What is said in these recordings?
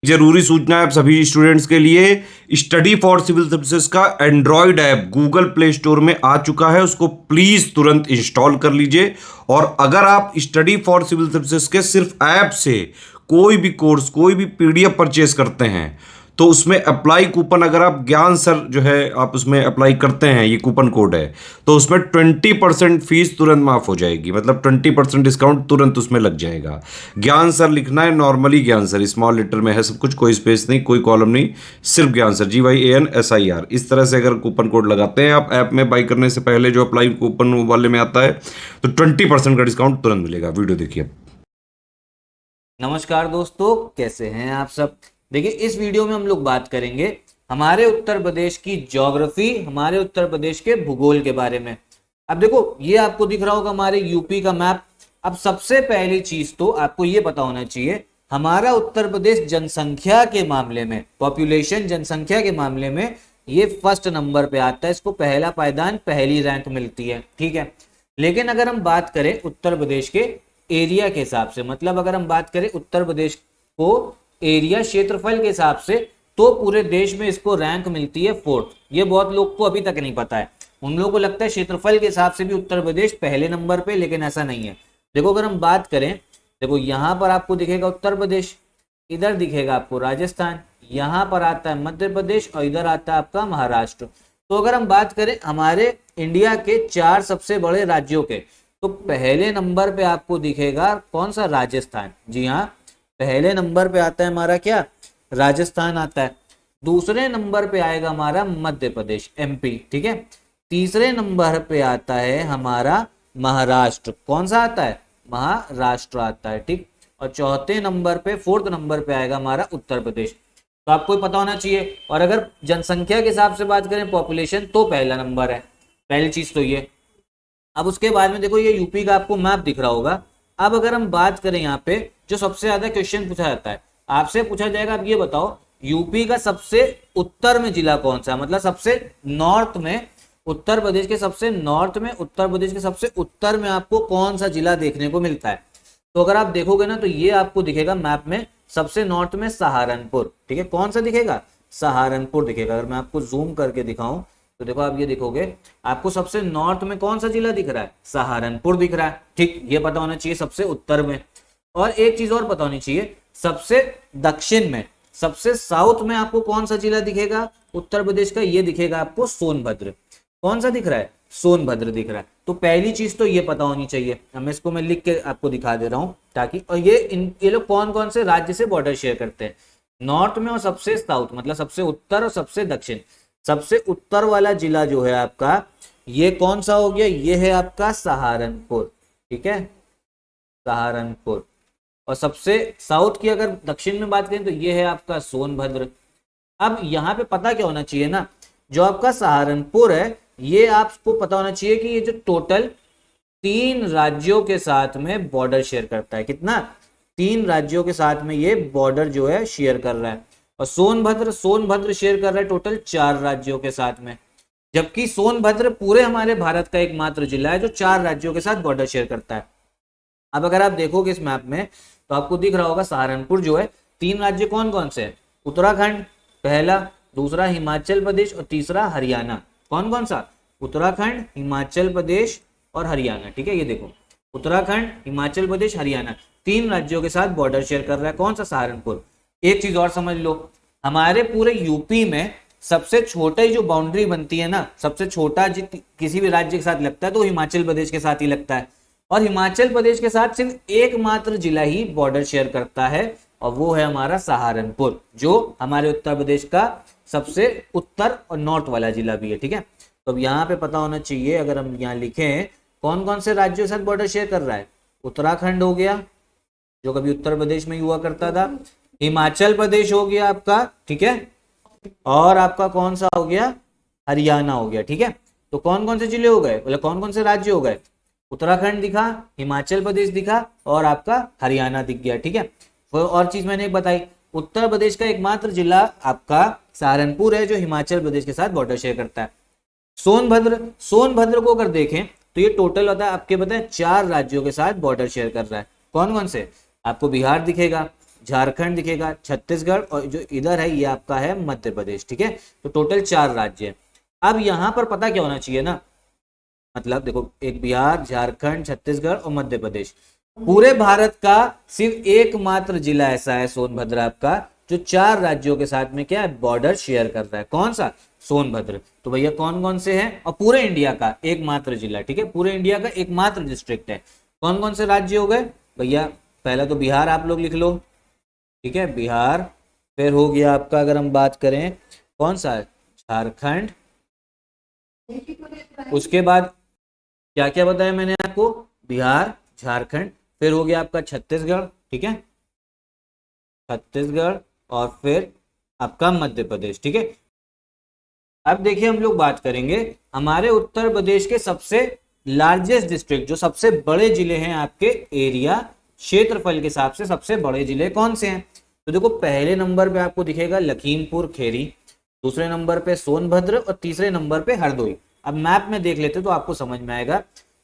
जरूरी सूचना है आप सभी स्टूडेंट्स के लिए, स्टडी फॉर सिविल सर्विसेज का Android app Google play store में आ चुका है, उसको प्लीज तुरंत इंस्टॉल कर लीजिए। और अगर आप स्टडी फॉर सिविल सर्विसेज के सिर्फ ऐप से कोई भी कोर्स, कोई भी पीडीएफ परचेज करते हैं तो उसमें अप्लाई कूपन, अगर आप ज्ञान सर जो है आप उसमें अप्लाई करते हैं, ये कूपन कोड है, तो उसमें 20% फीस तुरंत माफ हो जाएगी, मतलब 20% डिस्काउंट तुरंत उसमें लग जाएगा। ज्ञान सर लिखना है, नॉर्मली ज्ञान सर स्मॉल लेटर में है सब कुछ, कोई स्पेस नहीं, कोई कॉलम नहीं, सिर्फ ज्ञान सर GYANSIR। इस तरह से अगर कूपन कोड लगाते हैं आप ऐप में बाई करने से पहले, जो अप्लाई कूपन वाले में आता है, तो 20% का डिस्काउंट तुरंत मिलेगा। वीडियो देखिए। नमस्कार दोस्तों, कैसे हैं आप सब। देखिए, इस वीडियो में हम लोग बात करेंगे हमारे उत्तर प्रदेश की ज्योग्राफी, हमारे उत्तर प्रदेश के भूगोल के बारे में। अब देखो, ये आपको दिख रहा होगा हमारे यूपी का मैप। अब सबसे पहली चीज तो आपको ये पता होना चाहिए, हमारा उत्तर प्रदेश जनसंख्या के मामले में, पॉपुलेशन जनसंख्या के मामले में ये फर्स्ट नंबर पे आता है, इसको पहला पायदान, पहली रैंक मिलती है, ठीक है। लेकिन अगर हम बात करें उत्तर प्रदेश के एरिया के हिसाब से, मतलब अगर हम बात करें उत्तर प्रदेश को एरिया, क्षेत्रफल के हिसाब से, तो पूरे देश में इसको रैंक मिलती है 4th। ये बहुत लोग को अभी तक नहीं पता है, उन लोगों को लगता है क्षेत्रफल के हिसाब से भी उत्तर प्रदेश पहले नंबर पे, लेकिन ऐसा नहीं है। देखो, अगर हम बात करें, देखो यहाँ पर आपको दिखेगा उत्तर प्रदेश, इधर दिखेगा आपको राजस्थान, यहाँ पर आता है मध्य प्रदेश और इधर आता है आपका महाराष्ट्र। तो अगर हम बात करें हमारे इंडिया के 4 सबसे बड़े राज्यों के, तो पहले नंबर पे आपको दिखेगा कौन सा? राजस्थान। जी हाँ, पहले नंबर पे आता है हमारा क्या? राजस्थान आता है। दूसरे नंबर पे आएगा हमारा मध्य प्रदेश, MP, ठीक है। तीसरे नंबर पे आता है हमारा महाराष्ट्र। कौन सा आता है? महाराष्ट्र आता है, ठीक। और चौथे नंबर पे, 4th नंबर पे आएगा हमारा उत्तर प्रदेश। तो आपको पता होना चाहिए। और अगर जनसंख्या के हिसाब से बात करें, पॉपुलेशन, तो पहला नंबर है, पहली चीज तो ये। अब उसके बाद में देखो, ये यूपी का आपको मैप दिख रहा होगा। अब अगर हम बात करें, यहाँ पे जो सबसे ज्यादा क्वेश्चन पूछा जाता है, आपसे पूछा जाएगा, अब ये बताओ यूपी का सबसे उत्तर में जिला कौन सा है, मतलब सबसे नॉर्थ में, उत्तर प्रदेश के सबसे नॉर्थ में, उत्तर प्रदेश के सबसे उत्तर में आपको कौन सा जिला देखने को मिलता है। तो अगर आप देखोगे ना, तो ये आपको दिखेगा मैप में सबसे नॉर्थ में सहारनपुर, ठीक है। कौन सा दिखेगा? सहारनपुर दिखेगा। अगर मैं आपको जूम करके दिखाऊं तो देखो, आप ये दिखोगे, आपको सबसे नॉर्थ में कौन सा जिला दिख रहा है? सहारनपुर दिख रहा है, ठीक। ये पता होना चाहिए सबसे उत्तर में। और एक चीज और पता होनी चाहिए, सबसे दक्षिण में, सबसे साउथ में आपको कौन सा जिला दिखेगा उत्तर प्रदेश का? ये दिखेगा आपको सोनभद्र। कौन सा दिख रहा है? सोनभद्र दिख रहा है। तो पहली चीज तो ये पता होनी चाहिए। अब इसको मैं लिख के आपको दिखा दे रहा हूं, ताकि, और ये लोग कौन कौन से राज्य से बॉर्डर शेयर करते हैं? नॉर्थ में और सबसे साउथ, मतलब सबसे उत्तर और सबसे दक्षिण। सबसे उत्तर वाला जिला जो है आपका, ये कौन सा हो गया? ये है आपका सहारनपुर, ठीक है, सहारनपुर। और सबसे साउथ की अगर दक्षिण में बात करें तो ये है आपका सोनभद्र। अब यहाँ पे पता क्या होना चाहिए ना, जो आपका सहारनपुर है, ये आपको पता होना चाहिए कि ये जो टोटल 3 राज्यों के साथ में बॉर्डर शेयर करता है। कितना? 3 राज्यों के साथ में ये बॉर्डर जो है शेयर कर रहा है। और सोनभद्र शेयर कर रहा है टोटल 4 राज्यों के साथ में, जबकि सोनभद्र पूरे हमारे भारत का एकमात्र जिला है जो 4 राज्यों के साथ बॉर्डर शेयर करता है। अब अगर आप देखोगे इस मैप में, तो आपको दिख रहा होगा सहारनपुर जो है, 3 राज्य कौन कौन से हैं? उत्तराखंड पहला, दूसरा हिमाचल प्रदेश और तीसरा हरियाणा। कौन कौन सा? उत्तराखंड, हिमाचल प्रदेश और हरियाणा, ठीक है। ये देखो, उत्तराखंड, हिमाचल प्रदेश, हरियाणा, 3 राज्यों के साथ बॉर्डर शेयर कर रहा है कौन सा? सहारनपुर। एक चीज और समझ लो, हमारे पूरे यूपी में सबसे छोटा जो बाउंड्री बनती है ना, सबसे छोटा किसी भी राज्य के साथ लगता है तो हिमाचल प्रदेश के साथ ही लगता है। और हिमाचल प्रदेश के साथ सिर्फ एकमात्र जिला ही बॉर्डर शेयर करता है, और वो है हमारा सहारनपुर, जो हमारे उत्तर प्रदेश का सबसे उत्तर और नॉर्थ वाला जिला भी है, ठीक है। तो अब यहाँ पे पता होना चाहिए, अगर हम यहाँ लिखें कौन कौन से राज्यों के साथ बॉर्डर शेयर कर रहा है। उत्तराखंड हो गया, जो कभी उत्तर प्रदेश में हुआ करता था, हिमाचल प्रदेश हो गया आपका, ठीक है, और आपका कौन सा हो गया? हरियाणा हो गया, ठीक है। तो कौन कौन से जिले हो गए, मतलब कौन कौन से राज्य हो गए? उत्तराखंड दिखा, हिमाचल प्रदेश दिखा, और आपका हरियाणा दिख गया, ठीक है। और चीज मैंने बताई, उत्तर प्रदेश का एकमात्र जिला आपका सहारनपुर है जो हिमाचल प्रदेश के साथ बॉर्डर शेयर करता है। सोनभद्र को अगर देखें तो ये टोटल होता है आपके, बताए 4 राज्यों के साथ बॉर्डर शेयर कर रहा है। कौन कौन से? आपको बिहार दिखेगा, झारखंड दिखेगा, छत्तीसगढ़, और जो इधर है ये आपका है मध्य प्रदेश। ठीक है, तो टोटल 4 राज्य है। अब यहाँ पर पता क्या होना चाहिए ना, मतलब देखो एक बिहार, झारखंड, छत्तीसगढ़ और मध्य प्रदेश, पूरे भारत का सिर्फ एकमात्र जिला ऐसा है सोनभद्र आपका, जो 4 राज्यों के साथ में क्या है, बॉर्डर शेयर कर रहा है। कौन सा? सोनभद्र। तो भैया कौन कौन से हैं, और पूरे इंडिया का एकमात्र जिला, ठीक है, पूरे इंडिया का एकमात्र डिस्ट्रिक्ट है। कौन कौन से राज्य हो गए भैया? पहला तो बिहार आप लोग लिख लो, ठीक है, बिहार। फिर हो गया आपका, अगर हम बात करें कौन सा, झारखंड। उसके बाद क्या क्या बताया मैंने आपको, बिहार, झारखंड। फिर हो गया आपका छत्तीसगढ़, ठीक है, छत्तीसगढ़, और फिर आपका मध्य प्रदेश। ठीक है, अब देखिए हम लोग बात करेंगे हमारे उत्तर प्रदेश के सबसे लार्जेस्ट डिस्ट्रिक्ट, जो सबसे बड़े जिले हैं आपके एरिया क्षेत्रफल के हिसाब से सबसे बड़े जिले कौन से हैं। तो देखो पहले नंबर पे आपको दिखेगा लखीमपुर खेरी, दूसरे नंबर पे सोनभद्र, और तीसरे नंबर पे हरदोई। अब मैप में देख लेते तो आपको समझ में आएगा।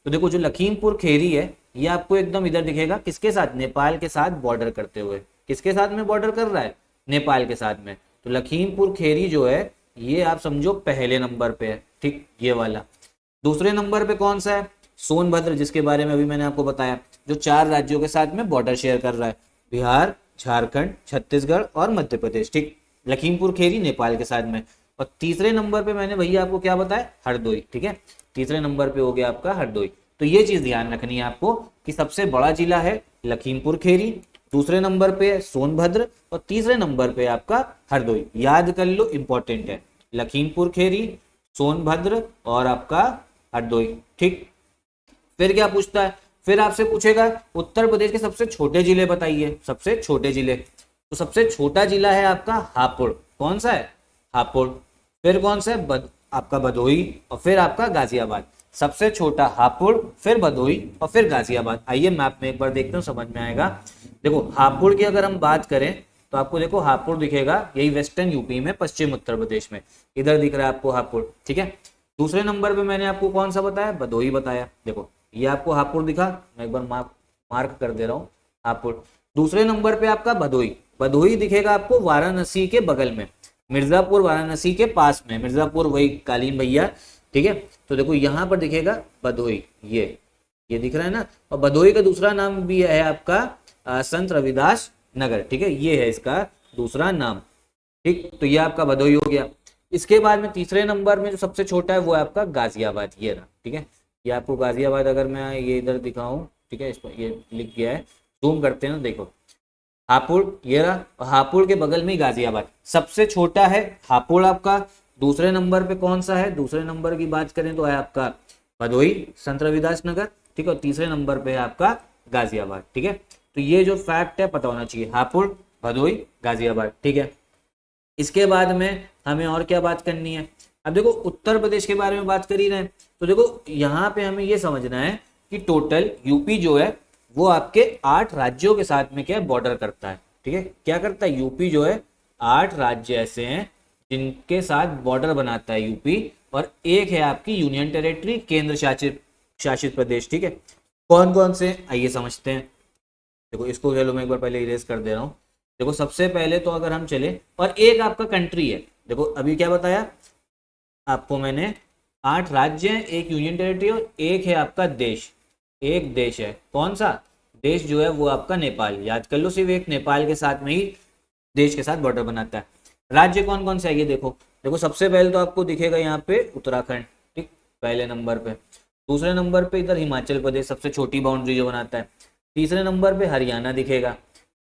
तो देखो जो लखीमपुर खेरी है ये आपको एकदम इधर दिखेगा, किसके साथ, नेपाल के साथ बॉर्डर करते हुए। किसके साथ में बॉर्डर कर रहा है, नेपाल के साथ में। तो लखीमपुर खेरी जो है ये आप समझो पहले नंबर पे है, ठीक, ये वाला। दूसरे नंबर पे कौन सा है, सोनभद्र, जिसके बारे में अभी मैंने आपको बताया, जो 4 राज्यों के साथ में बॉर्डर शेयर कर रहा है, बिहार, झारखंड, छत्तीसगढ़ और मध्य प्रदेश। ठीक, लखीमपुर खेरी नेपाल के साथ में। और तीसरे नंबर पे मैंने भैया आपको क्या बताया, हरदोई। ठीक है, तीसरे नंबर पे हो गया आपका हरदोई। तो ये चीज ध्यान रखनी है आपको कि सबसे बड़ा जिला है लखीमपुर खेरी, दूसरे नंबर पे है सोनभद्र, और तीसरे नंबर पे आपका हरदोई। याद कर लो, इंपॉर्टेंट है, लखीमपुर खेरी, सोनभद्र और आपका हरदोई। ठीक, फिर क्या पूछता है, फिर आपसे पूछेगा उत्तर प्रदेश के सबसे छोटे जिले बताइए, सबसे छोटे जिले। तो सबसे छोटा जिला है आपका हापुड़। कौन सा है, हापुड़। फिर कौन सा है, आपका भदोही, और फिर आपका गाजियाबाद। सबसे छोटा हापुड़, फिर भदोही, और फिर गाजियाबाद। आइए मैप में एक बार देखते हो, समझ में आएगा। देखो हापुड़ की अगर हम बात करें तो आपको देखो हापुड़ दिखेगा, यही वेस्टर्न यूपी में, पश्चिम उत्तर प्रदेश में, इधर दिख रहा है आपको हापुड़। ठीक है, दूसरे नंबर पे मैंने आपको कौन सा बताया, भदोही बताया। देखो ये आपको हापुड़ दिखा, मैं एक बार मार्क कर दे रहा हूँ, हापुड़। दूसरे नंबर पे आपका भदोही, भदोही दिखेगा आपको वाराणसी के बगल में, मिर्जापुर वाराणसी के पास में, मिर्जापुर वही कालीन भैया। ठीक है, तो देखो यहाँ पर दिखेगा भदोही, ये दिख रहा है ना। और भदोही का दूसरा नाम भी है आपका संत रविदास नगर। ठीक है, ये है इसका दूसरा नाम। ठीक, तो ये आपका भदोही हो गया। इसके बाद में तीसरे नंबर में जो सबसे छोटा है वो है आपका गाजियाबाद, ये रहा। ठीक है, ये आपको गाजियाबाद, अगर मैं ये इधर दिखाऊं, ठीक है, इसको ये लिख गया है, जूम करते हैं ना, देखो हापुड़ ये रहा, और हापुड़ के बगल में गाजियाबाद। सबसे छोटा है हापुड़ आपका। दूसरे नंबर पे कौन सा है, दूसरे नंबर की बात करें तो है आपका भदोही, संत रविदास नगर। ठीक है, और तीसरे नंबर पे है आपका गाजियाबाद। ठीक है, तो ये जो फैक्ट है पता होना चाहिए, हापुड़, भदोही, गाजियाबाद। ठीक है, इसके बाद में हमें और क्या बात करनी है। अब देखो उत्तर प्रदेश के बारे में बात कर ही रहे हैं, तो देखो यहाँ पे हमें ये समझना है कि टोटल यूपी जो है वो आपके 8 राज्यों के साथ में क्या बॉर्डर करता है। ठीक है, क्या करता है, यूपी जो है 8 राज्य ऐसे हैं जिनके साथ बॉर्डर बनाता है यूपी, और एक है आपकी यूनियन टेरिटरी, केंद्र शासित प्रदेश। ठीक है, कौन कौन से, आइए समझते हैं। देखो इसको चलो मैं एक बार पहले इरेज कर दे रहा हूँ। देखो सबसे पहले तो अगर हम चले, और एक आपका कंट्री है, देखो अभी क्या बताया आपको मैंने, 8 राज्य हैं, एक यूनियन टेरिटरी, और एक है आपका देश, एक देश है। कौन सा देश जो है वो आपका नेपाल। याद कर लो, सिर्फ एक नेपाल के साथ में ही देश के साथ बॉर्डर बनाता है। राज्य कौन कौन से है ये देखो, देखो सबसे पहले तो आपको दिखेगा यहाँ पे उत्तराखंड, ठीक, पहले नंबर पे। दूसरे नंबर पे इधर हिमाचल प्रदेश, सबसे छोटी बाउंड्री जो बनाता है। तीसरे नंबर पे हरियाणा दिखेगा।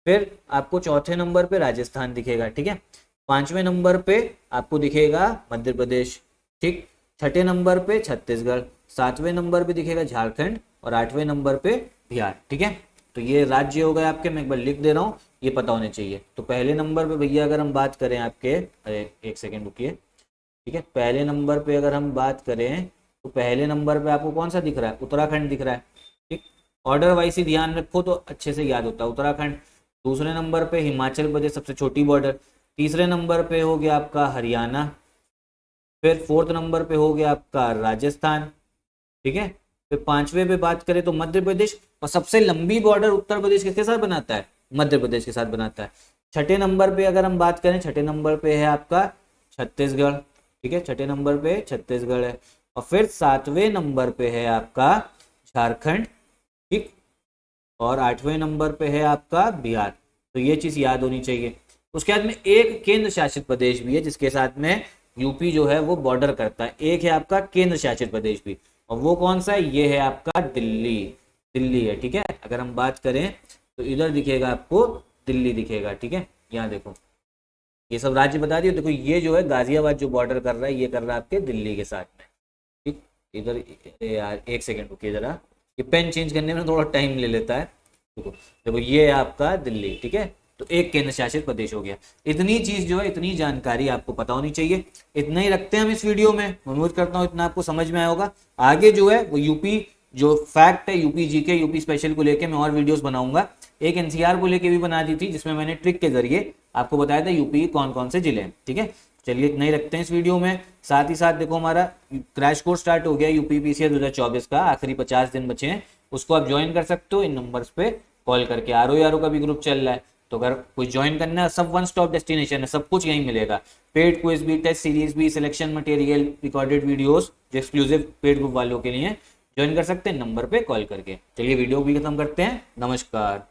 फिर आपको चौथे नंबर पे राजस्थान दिखेगा। ठीक है, 5वें नंबर पे आपको दिखेगा मध्य प्रदेश। ठीक, 6ठे नंबर पे छत्तीसगढ़, 7वें नंबर पे दिखेगा झारखंड, और 8वें नंबर पे बिहार। ठीक है, तो ये राज्य हो गए आपके, मैं एक बार लिख दे रहा हूँ, ये पता होने चाहिए। तो पहले नंबर पे भैया अगर हम बात करें आपके, अरे एक सेकेंड रुकिए। ठीक है, पहले नंबर पे अगर हम बात करें तो पहले नंबर पे आपको कौन सा दिख रहा है, उत्तराखंड दिख रहा है। ठीक, ऑर्डर वाइज ही ध्यान रखो तो अच्छे से याद होता है, उत्तराखंड। दूसरे नंबर पे हिमाचल प्रदेश, सबसे छोटी बॉर्डर। तीसरे नंबर पे हो गया आपका हरियाणा। फिर 4th नंबर पे हो गया आपका राजस्थान। ठीक है, फिर 5वें पे बात करें तो मध्य प्रदेश, और सबसे लंबी बॉर्डर उत्तर प्रदेश किसके साथ बनाता है, मध्य प्रदेश के साथ बनाता है। छठे नंबर पे अगर हम बात करें, छठे नंबर पे है आपका छत्तीसगढ़, ठीक है, छठे नंबर पे छत्तीसगढ़ है। और फिर 7वें नंबर पे है आपका झारखंड, ठीक, और 8वें नंबर पे है आपका बिहार। तो ये चीज याद होनी चाहिए। उसके बाद में एक केंद्र शासित प्रदेश भी है जिसके साथ में यूपी जो है वो बॉर्डर करता है। एक है आपका केंद्र शासित प्रदेश भी, और वो कौन सा है? ये है आपका दिल्ली, दिल्ली है, ठीक है। अगर हम बात करें तो इधर दिखेगा आपको दिल्ली दिखेगा, ठीक है। यहाँ देखो ये सब राज्य बता दिए। देखो ये जो है गाजियाबाद जो बॉर्डर कर रहा है, ये कर रहा है आपके दिल्ली के साथ में, ठीक। इधर यार एक सेकेंड रुकिए जरा, ये पेन चेंज करने में थोड़ा टाइम ले लेता है। देखो देखो ये है आपका दिल्ली, ठीक है। तो एक केंद्र शासित प्रदेश हो गया। इतनी चीज जो है, इतनी जानकारी आपको पता होनी चाहिए। इतना ही रखते हैं हम इस वीडियो में। उम्मीद करता हूँ इतना आपको समझ में आया होगा। आगे जो है वो यूपी जो फैक्ट है, यूपी जीके, यूपी स्पेशल को लेके मैं और वीडियोस बनाऊंगा। एक एनसीआर को लेके भी बना दी थी जिसमें मैंने ट्रिक के जरिए आपको बताया था यूपी कौन कौन से जिले हैं, ठीक है। चलिए इतना ही रखते हैं इस वीडियो में। साथ ही साथ देखो हमारा क्रैश कोर्स स्टार्ट हो गया यूपी पीसीएस 2024 का, आखिरी 50 दिन बचे हैं। उसको आप ज्वाइन कर सकते हो इन नंबर्स पे कॉल करके। आरओ का भी ग्रुप चल रहा है, तो अगर कोई ज्वाइन करना है, सब वन स्टॉप डेस्टिनेशन है, सब कुछ यहीं मिलेगा। पेड क्विज भी, टेस्ट सीरीज भी, सिलेक्शन मटेरियल, रिकॉर्डेड वीडियोस जो एक्सक्लूसिव पेड ग्रुप वालों के लिए ज्वाइन कर सकते हैं नंबर पे कॉल करके। चलिए वीडियो भी खत्म करते हैं। नमस्कार।